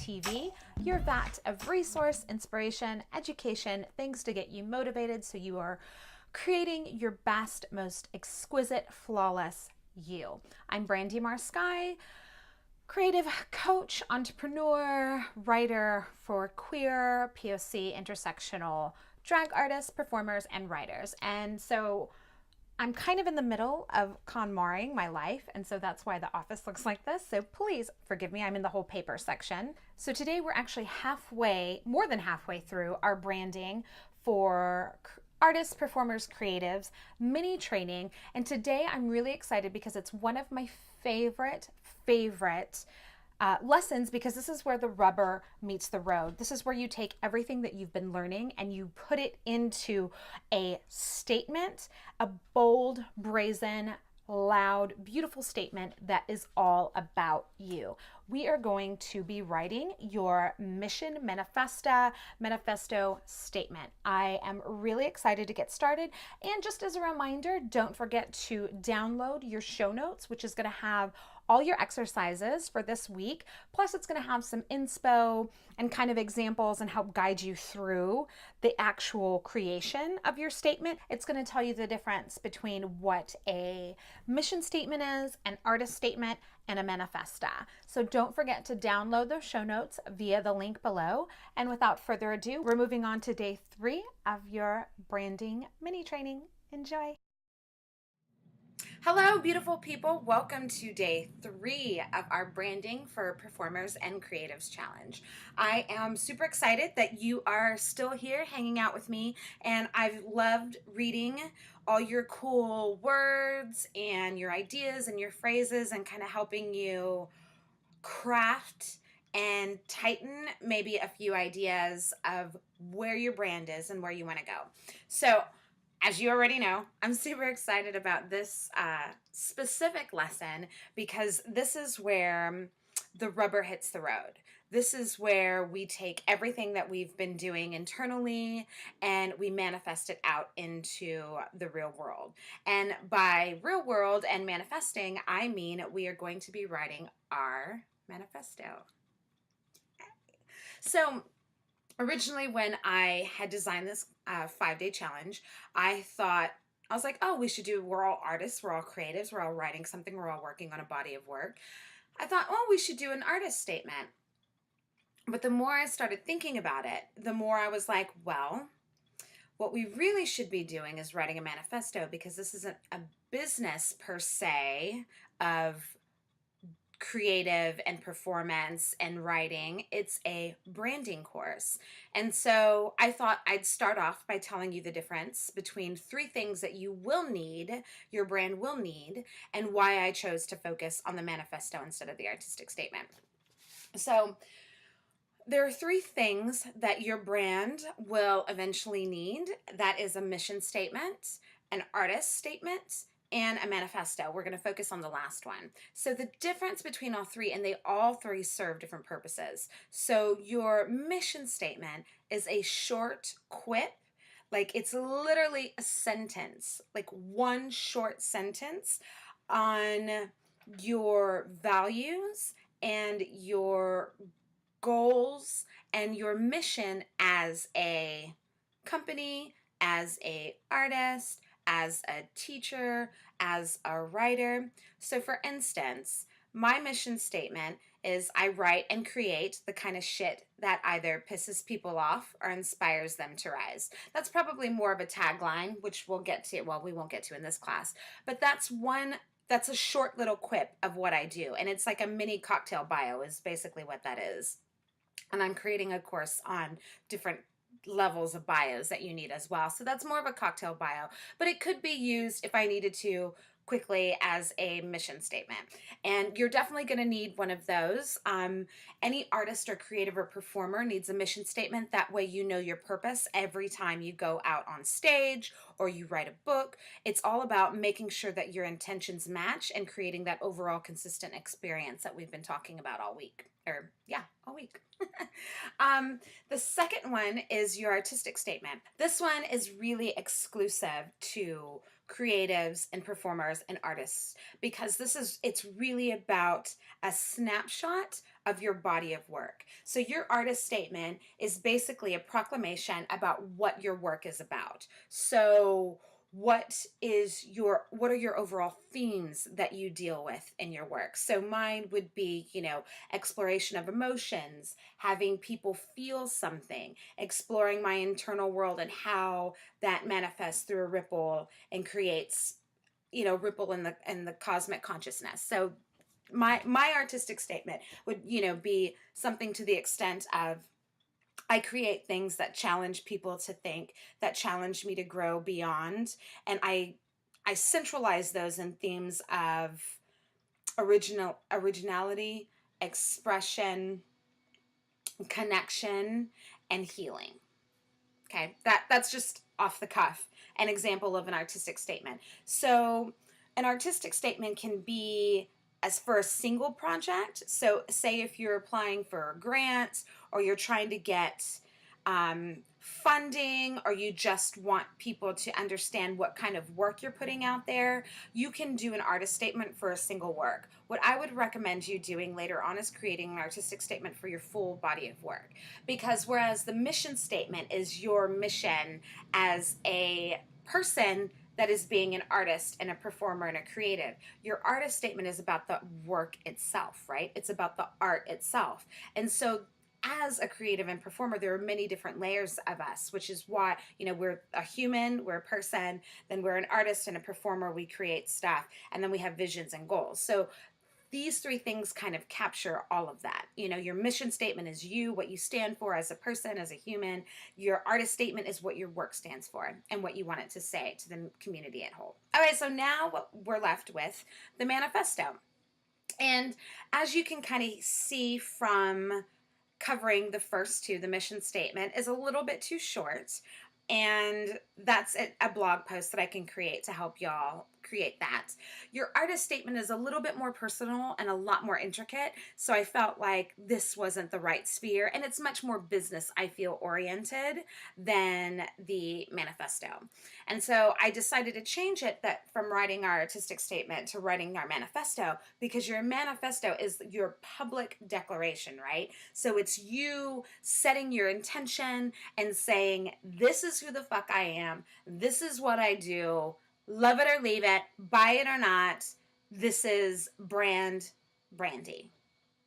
TV, your vat of resource, inspiration, education, things to get you motivated so you are creating your best, most exquisite, flawless you. I'm Brandi Skyy, creative coach, entrepreneur, writer for queer, POC, intersectional drag artists, performers, and writers. And so I'm kind of in the middle of KonMariing my life, and so that's why the office looks like this. So please forgive me, I'm in the whole paper section. So today we're actually more than halfway through our branding for artists, performers, creatives, mini training. And today I'm really excited because it's one of my favorite lessons, because this is where the rubber meets the road. This is where you take everything that you've been learning and you put it into a statement, a bold, brazen, loud, beautiful statement that is all about you. We are going to be writing your mission manifesto statement. I am really excited to get started. And just as a reminder, don't forget to download your show notes, which is going to have all your exercises for this week. Plus it's going to have some inspo and kind of examples and help guide you through the actual creation of your statement. It's going to tell you the difference between what a mission statement is, an artist statement, and a manifesto. So don't forget to download those show notes via the link below. And without further ado, we're moving on to day 3 of your branding mini training. Enjoy. Hello, beautiful people. Welcome to day 3 of our Branding for Performers and Creatives Challenge. I am super excited that you are still here hanging out with me, and I've loved reading all your cool words and your ideas and your phrases and kind of helping you craft and tighten maybe a few ideas of where your brand is and where you want to go. So as you already know, I'm super excited about this specific lesson because this is where the rubber hits the road. This is where we take everything that we've been doing internally and we manifest it out into the real world. And by real world and manifesting, I mean we are going to be writing our manifesto. So originally, when I had designed this 5-day challenge, I was like, oh, we're all artists, we're all creatives, we're all writing something, we're all working on a body of work. I thought, oh, we should do an artist statement. But the more I started thinking about it, the more I was like, well, what we really should be doing is writing a manifesto, because this isn't a business per se of creative and performance and writing. It's a branding course. And so I thought I'd start off by telling you the difference between 3 things that you will need, your brand will need, and why I chose to focus on the manifesto instead of the artistic statement. So there are 3 things that your brand will eventually need. That is a mission statement, an artist statement, and a manifesto. We're going to focus on the last one. So the difference between all 3, and they all 3 serve different purposes. So your mission statement is a short quip, like it's literally a sentence, like one short sentence on your values and your goals and your mission as a company, as a artist, as a teacher, as a writer. So for instance, my mission statement is I write and create the kind of shit that either pisses people off or inspires them to rise. That's probably more of a tagline, which we'll get to, well, we won't get to in this class, but that's a short little quip of what I do. And it's like a mini cocktail bio is basically what that is. And I'm creating a course on different levels of bios that you need as well. So that's more of a cocktail bio, but it could be used if I needed to quickly as a mission statement. And you're definitely going to need one of those. Any artist or creative or performer needs a mission statement. That way you know your purpose every time you go out on stage or you write a book. It's all about making sure that your intentions match and creating that overall consistent experience that we've been talking about all week. All week. The second one is your artistic statement. This one is really exclusive to creatives and performers and artists, because it's really about a snapshot of your body of work. So your artist statement is basically a proclamation about what your work is about. So what are your overall themes that you deal with in your work? So mine would be, exploration of emotions, having people feel something, exploring my internal world and how that manifests through a ripple and creates, ripple in the cosmic consciousness. So my artistic statement would, be something to the extent of, I create things that challenge people to think, that challenge me to grow beyond, and I centralize those in themes of originality, expression, connection, and healing. Okay, that's just off the cuff an example of an artistic statement. So an artistic statement can be as for a single project. So say if you're applying for a grant, or you're trying to get funding, or you just want people to understand what kind of work you're putting out there, you can do an artist statement for a single work. What I would recommend you doing later on is creating an artistic statement for your full body of work. Because whereas the mission statement is your mission as a person that is being an artist and a performer and a creative, your artist statement is about the work itself, right? It's about the art itself. And so as a creative and performer, there are many different layers of us, which is why, we're a human, we're a person, then we're an artist and a performer, we create stuff, and then we have visions and goals. So these three things kind of capture all of that. Your mission statement is you, what you stand for as a person, as a human. Your artist statement is what your work stands for and what you want it to say to the community at whole. All right, so now what we're left with, the manifesto. And as you can kind of see from covering the first two, the mission statement is a little bit too short, and that's a blog post that I can create to help y'all create that. Your artist statement is a little bit more personal and a lot more intricate, so I felt like this wasn't the right sphere, and it's much more business, I feel, oriented than the manifesto. And so I decided to change it from writing our artistic statement to writing our manifesto, because your manifesto is your public declaration, right? So it's you setting your intention and saying, this is who the fuck I am, this is what I do, love it or leave it, buy it or not, this is Brandi,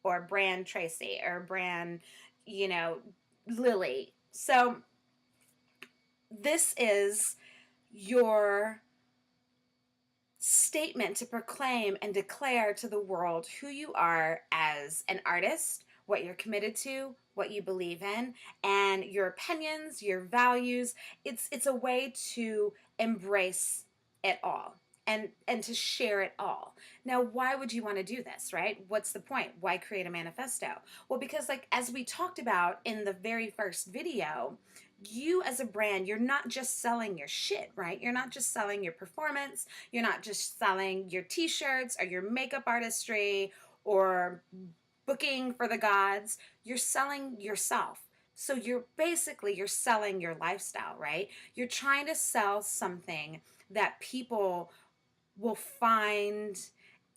or brand Tracy, or brand, Lily. So this is your statement to proclaim and declare to the world who you are as an artist, what you're committed to, what you believe in, and your opinions, your values. It's a way to embrace it all and to share it all. Now, why would you want to do this, right? What's the point? Why create a manifesto? Well, because as we talked about in the very first video, you as a brand, you're not just selling your shit, right? You're not just selling your performance. You're not just selling your t-shirts or your makeup artistry or booking for the gods. You're selling yourself. So you're selling your lifestyle, right? You're trying to sell something that people will find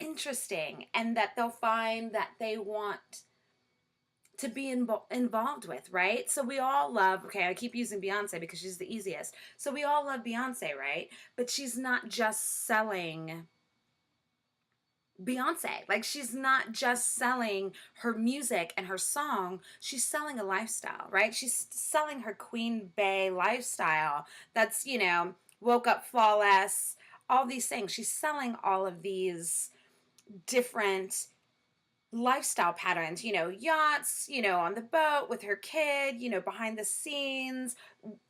interesting and that they'll find that they want to be involved with, right? So we all love, okay, I keep using Beyonce because she's the easiest. So we all love Beyonce, right? But she's not just selling Beyonce. Like, she's not just selling her music and her song. She's selling a lifestyle, right? She's selling her Queen Bey lifestyle. That's, woke up flawless, all these things. She's selling all of these different lifestyle patterns, yachts, on the boat with her kid, behind the scenes,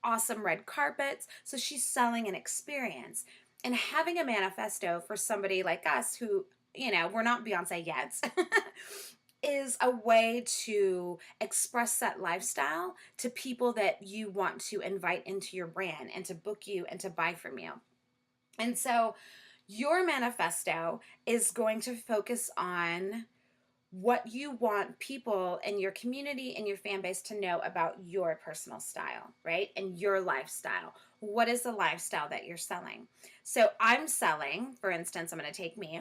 awesome red carpets. So she's selling an experience. And having a manifesto for somebody like us who, we're not Beyonce yet, is a way to express that lifestyle to people that you want to invite into your brand and to book you and to buy from you. And so your manifesto is going to focus on what you want people in your community and your fan base to know about your personal style, right? And your lifestyle. What is the lifestyle that you're selling? So I'm selling, for instance, I'm going to take me.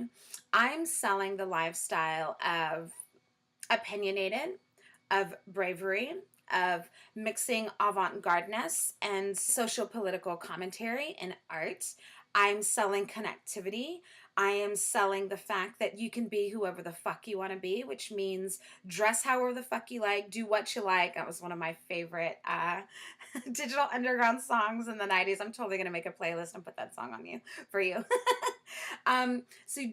I'm selling the lifestyle of opinionated, of bravery, of mixing avant-gardeness and social political commentary and art. I'm selling connectivity. I am selling the fact that you can be whoever the fuck you want to be, which means dress however the fuck you like, do what you like. That was one of my favorite digital underground songs in the 90s. I'm totally going to make a playlist and put that song on you for you. So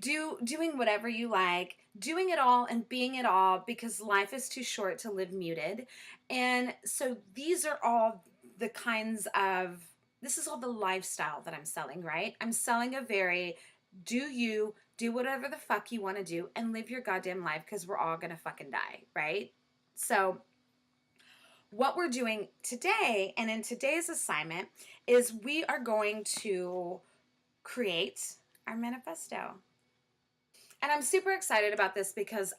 doing whatever you like, doing it all and being it all, because life is too short to live muted. And so these are all the kinds of, this is all the lifestyle that I'm selling, right? I'm selling a very do whatever the fuck you want to do and live your goddamn life, because we're all gonna fucking die, right? So what we're doing today and in today's assignment is we are going to create our manifesto. And I'm super excited about this because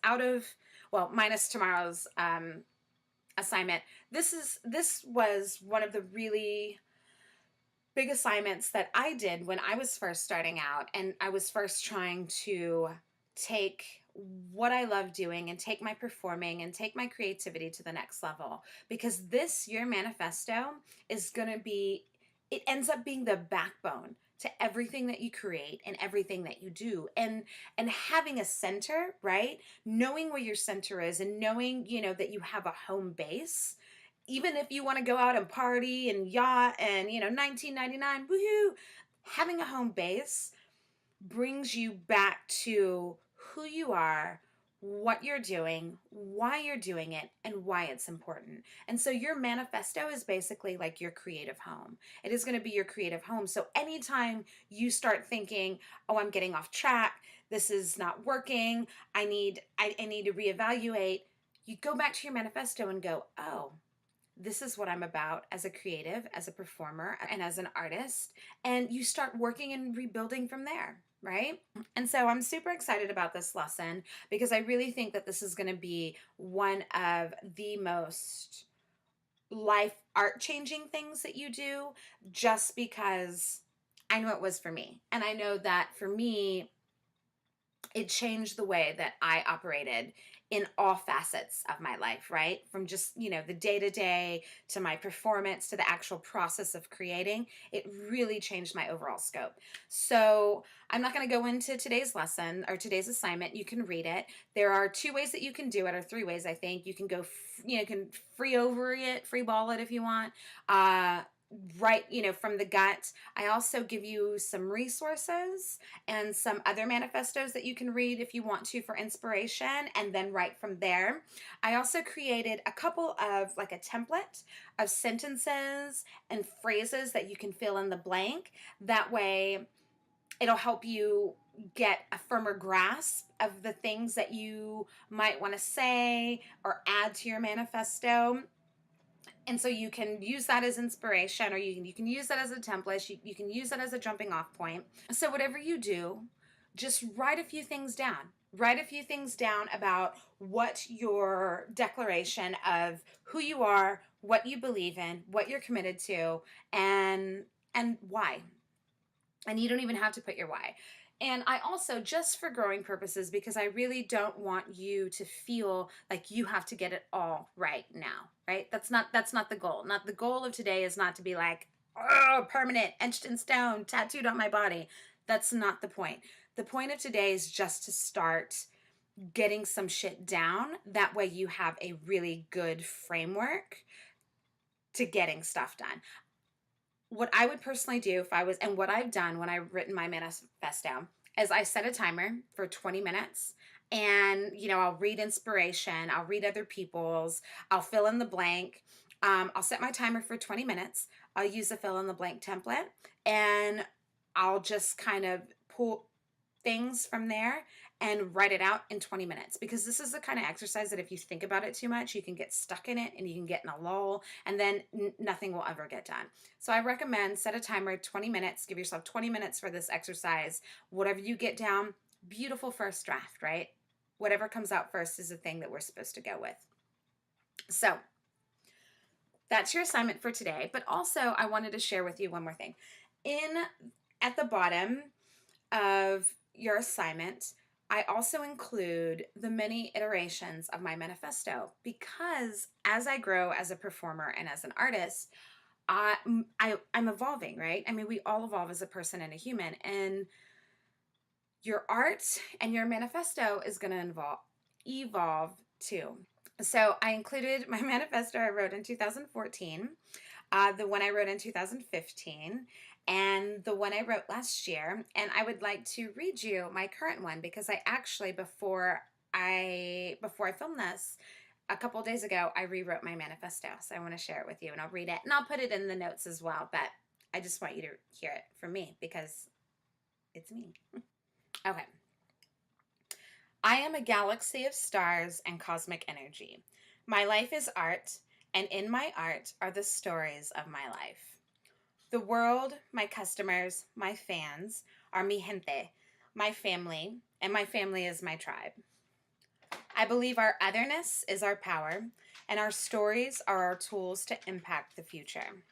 well, minus tomorrow's assignment, this was one of the really big assignments that I did when I was first starting out and I was first trying to take what I love doing and take my performing and take my creativity to the next level. Because this year manifesto is going to be, it ends up being the backbone to everything that you create and everything that you do. And having a center, right? Knowing where your center is and knowing, that you have a home base, even if you want to go out and party and yacht and 1999, woohoo, having a home base brings you back to who you are, what you're doing, why you're doing it, and why it's important. And so your manifesto is basically like your creative home. It is going to be your creative home. So anytime you start thinking, oh, I'm getting off track, this is not working, I need to reevaluate, you go back to your manifesto and go, oh, this is what I'm about as a creative, as a performer, and as an artist. And you start working and rebuilding from there, right? And so I'm super excited about this lesson because I really think that this is going to be one of the most life art changing things that you do, just because I know it was for me. And I know that for me, it changed the way that I operated in all facets of my life, right? From just, the day to day to my performance to the actual process of creating, it really changed my overall scope. So I'm not going to go into today's lesson or today's assignment. You can read it. There are 2 ways that you can do it, or 3 ways, I think. You can go, can free ball it if you want. Right, from the gut. I also give you some resources and some other manifestos that you can read if you want to for inspiration, and then right from there. I also created a couple of, like, a template of sentences and phrases that you can fill in the blank. That way it'll help you get a firmer grasp of the things that you might want to say or add to your manifesto. And so you can use that as inspiration, or you can use that as a template. You can use that as a jumping off point. So whatever you do, just write a few things down. Write a few things down about what your declaration of who you are, what you believe in, what you're committed to, and why. And you don't even have to put your why. And I also, just for growing purposes, because I really don't want you to feel like you have to get it all right now, right? That's not the goal. Not the goal of today is not to be like, oh, permanent, etched in stone, tattooed on my body. That's not the point. The point of today is just to start getting some shit down. That way you have a really good framework to getting stuff done. What I would personally do if I was, and what I've done when I've written my manifesto, is I set a timer for 20 minutes, and, I'll read inspiration, I'll read other people's, I'll fill in the blank. I'll set my timer for 20 minutes. I'll use the fill in the blank template, and I'll just kind of pull things from there and write it out in 20 minutes, because this is the kind of exercise that if you think about it too much, you can get stuck in it and you can get in a lull, and then nothing will ever get done. So I recommend set a timer, 20 minutes, give yourself 20 minutes for this exercise. Whatever you get down, beautiful first draft, right? whatever comes out first is the thing that we're supposed to go with. So that's your assignment for today. But also I wanted to share with you one more thing. At the bottom of your assignment, I also include the many iterations of my manifesto, because as I grow as a performer and as an artist, I'm evolving, right? I mean, we all evolve as a person and a human, and your art and your manifesto is going to evolve too. So I included my manifesto I wrote in 2014, the one I wrote in 2015, and the one I wrote last year. And I would like to read you my current one, because I actually, before I filmed this, a couple days ago, I rewrote my manifesto. So I want to share it with you, and I'll read it, and I'll put it in the notes as well. But I just want you to hear it from me, because it's me. Okay. I am a galaxy of stars and cosmic energy. My life is art, and in my art are the stories of my life. The world, my customers, my fans are mi gente, my family, and my family is my tribe. I believe our otherness is our power, and our stories are our tools to impact the future.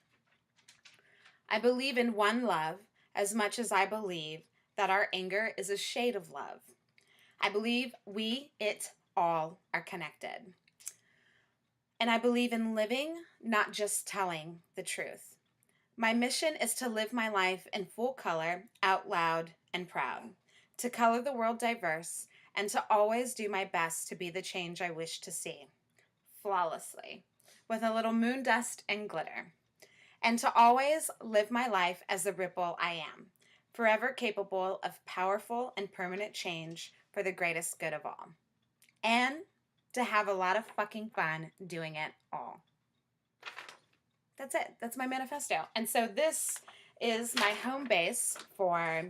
I believe in one love as much as I believe that our anger is a shade of love. I believe it all are connected. And I believe in living, not just telling the truth. My mission is to live my life in full color, out loud, and proud, to color the world diverse, and to always do my best to be the change I wish to see, flawlessly, with a little moon dust and glitter, and to always live my life as the ripple I am, forever capable of powerful and permanent change for the greatest good of all, and to have a lot of fucking fun doing it all. That's it. That's my manifesto. And so this is my home base for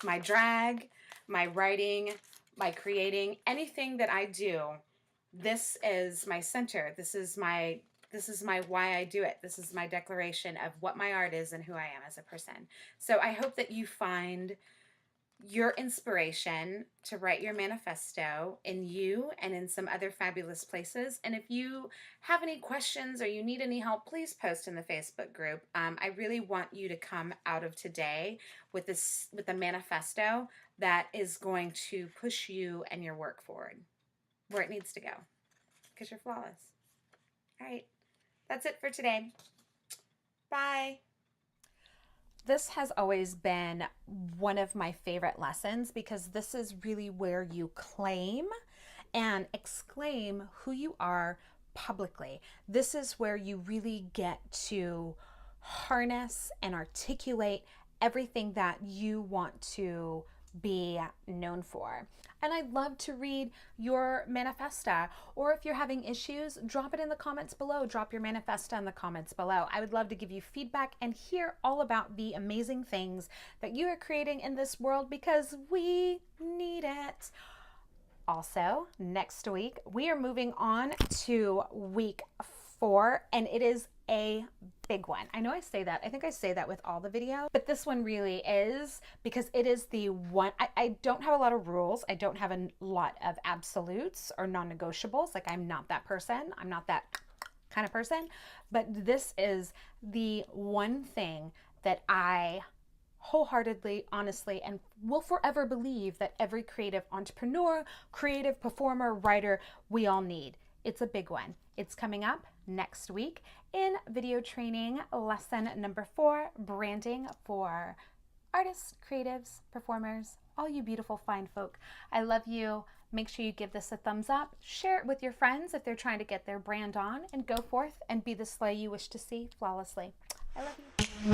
my drag, my writing, my creating, anything that I do. This is my center. This is my why I do it. This is my declaration of what my art is and who I am as a person. So I hope that you find your inspiration to write your manifesto in you and in some other fabulous places. And if you have any questions or you need any help, please post in the Facebook group. I really want you to come out of today with a manifesto that is going to push you and your work forward where it needs to go, because you're flawless. All right, that's it for today. Bye. This has always been one of my favorite lessons, because this is really where you claim and exclaim who you are publicly. This is where you really get to harness and articulate everything that you want to be known for. And I'd love to read your manifesta, or if you're having issues, drop it in the comments below. Drop your manifesta in the comments below. I would love to give you feedback and hear all about the amazing things that you are creating in this world, because we need it. Also, next week, we are moving on to week 4, and it is a big one. I know I say that. I think I say that with all the videos, but this one really is, because it is the one. I don't have a lot of rules. I don't have a lot of absolutes or non-negotiables. Like, I'm not that person. I'm not that kind of person. But this is the one thing that I wholeheartedly, honestly, and will forever believe that every creative entrepreneur, creative performer, writer, we all need. It's a big one. It's coming up next week in video training lesson number 4, branding for artists, creatives, performers, all you beautiful fine folk. I love you. Make sure you give this a thumbs up. Share it with your friends if they're trying to get their brand on, and go forth and be the slay you wish to see flawlessly. I love you.